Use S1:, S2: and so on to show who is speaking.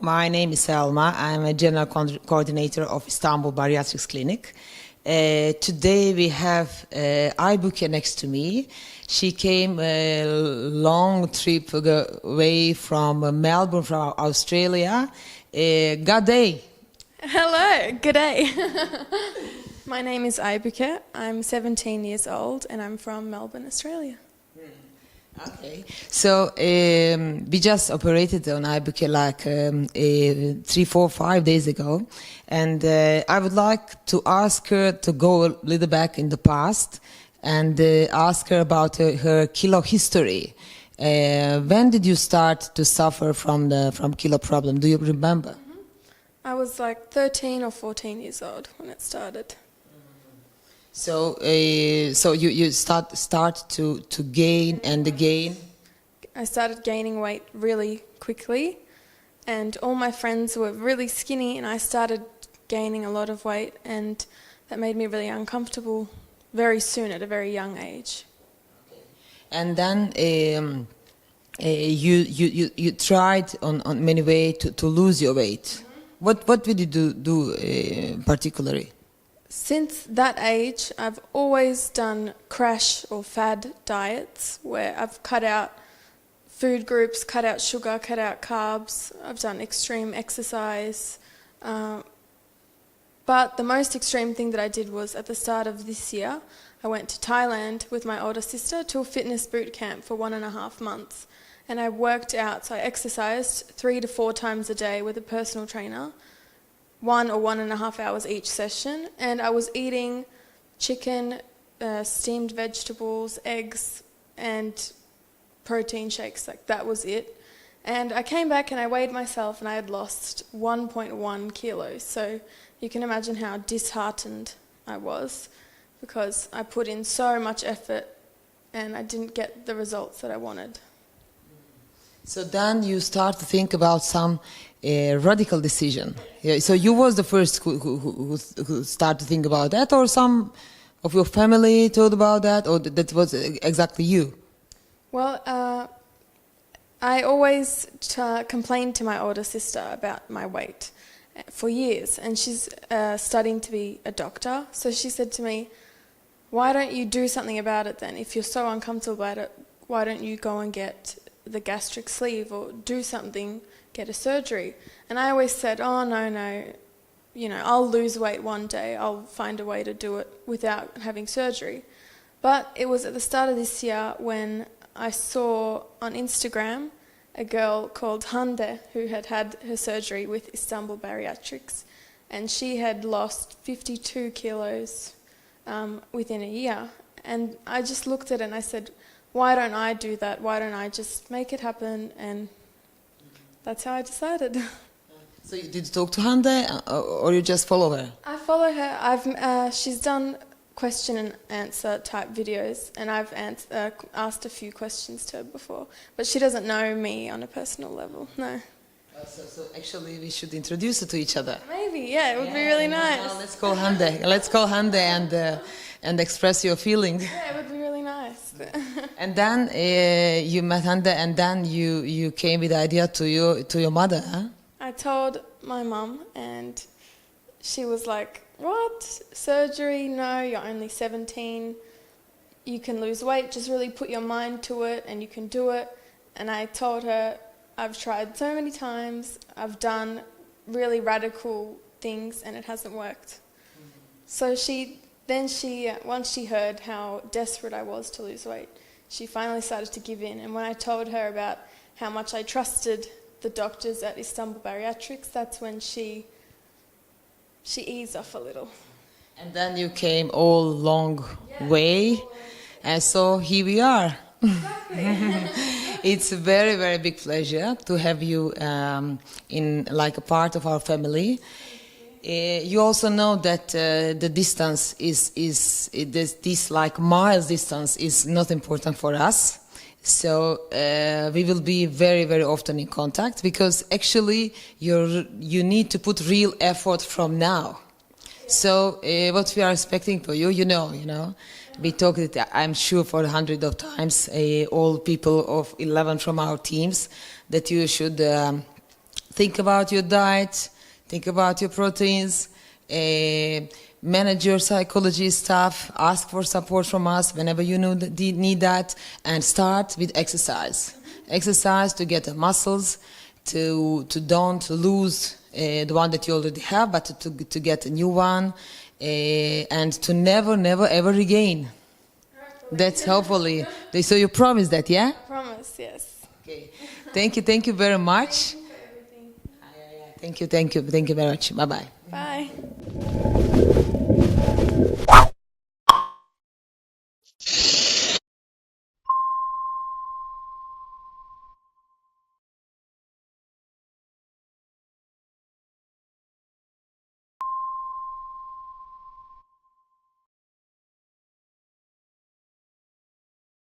S1: my name is Selma. I'm a general coordinator of Istanbul Bariatrics Clinic. Today we have Aybüke next to me. She came a long trip away from Melbourne, from Australia. Good day.
S2: Hello, good day. My name is Aybüke. I'm 17 years old and I'm from Melbourne, Australia.
S1: Okay, so we just operated on Aybüke like 3, 4, 5 days ago, and I would like to ask her to go a little back in the past and ask her about her kilo history. When did you start to suffer from kilo problem? Do you remember?
S2: I was like 13 or 14 years old when it started.
S1: So, you start to gain and gain.
S2: I started gaining weight really quickly, and all my friends were really skinny, and I started gaining a lot of weight, and that made me really uncomfortable very soon at a very young age.
S1: And then you tried on many ways to lose your weight. What did you do particularly?
S2: Since that age, I've always done crash or fad diets where I've cut out food groups, cut out sugar, cut out carbs. I've done extreme exercise. But the most extreme thing that I did was at the start of this year, I went to Thailand with my older sister to a fitness boot camp for 1.5 months. And I worked out, so I exercised 3 to 4 times a day with a personal trainer. 1 or 1.5 hours each session, and I was eating chicken, steamed vegetables, eggs, and protein shakes. Like that was it. And I came back and I weighed myself, and I had lost 1.1 kilos. So you can imagine how disheartened I was because I put in so much effort and I didn't get the results that I wanted.
S1: So then you start to think about some radical decision. Yeah, so you was the first who started to think about that, or some of your family thought about that, or that was exactly you?
S2: Well, I always complained to my older sister about my weight for years, and she's studying to be a doctor. So she said to me, why don't you do something about it then? If you're so uncomfortable about it, why don't you go and get the gastric sleeve or do something, get a surgery? And I always said, oh no, I'll lose weight one day, I'll find a way to do it without having surgery. But it was at the start of this year when I saw on Instagram a girl called Hande who had had her surgery with Istanbul Bariatrics, and she had lost 52 kilos within a year. And I just looked at it and I said, why don't I do that? Why don't I just make it happen? And that's how I decided.
S1: So you did talk to Hande, or you just follow her?
S2: I follow her. She's done question and answer type videos, and I've asked a few questions to her before. But she doesn't know me on a personal level, no.
S1: So actually we should introduce her to each other.
S2: Maybe, yeah, it would be really nice.
S1: Now let's call Hande. Let's call Hande and express your feelings.
S2: Yeah, it would be really nice.
S1: And then you met Hande, and then you came with the idea to your mother, huh?
S2: I told my mum, and she was like, what? Surgery? No, you're only 17. You can lose weight. Just really put your mind to it and you can do it. And I told her, I've tried so many times. I've done really radical things and it hasn't worked. So once she heard how desperate I was to lose weight, she finally started to give in. And when I told her about how much I trusted the doctors at Istanbul Bariatrics, that's when she eased off a little.
S1: And then you came all long way, and so here we are. It's a very, very big pleasure to have you in like a part of our family. You also know that the distance this like miles distance is not important for us. So we will be very, very often in contact, because actually you need to put real effort from now. So what we are expecting for you, you know, we talked it, I'm sure, for hundreds of times, all people of 11 from our teams, that you should think about your diet, think about your proteins, manage your psychology stuff, ask for support from us whenever you need that, and start with exercise. Exercise to get the muscles, to don't lose the one that you already have, but to get a new one, and to never ever regain. That's hopefully. So you promise that, yeah?
S2: I promise, yes.
S1: Okay. Thank you very much.
S2: Thank you for everything.
S1: Thank you very much. Bye-bye.
S2: Bye.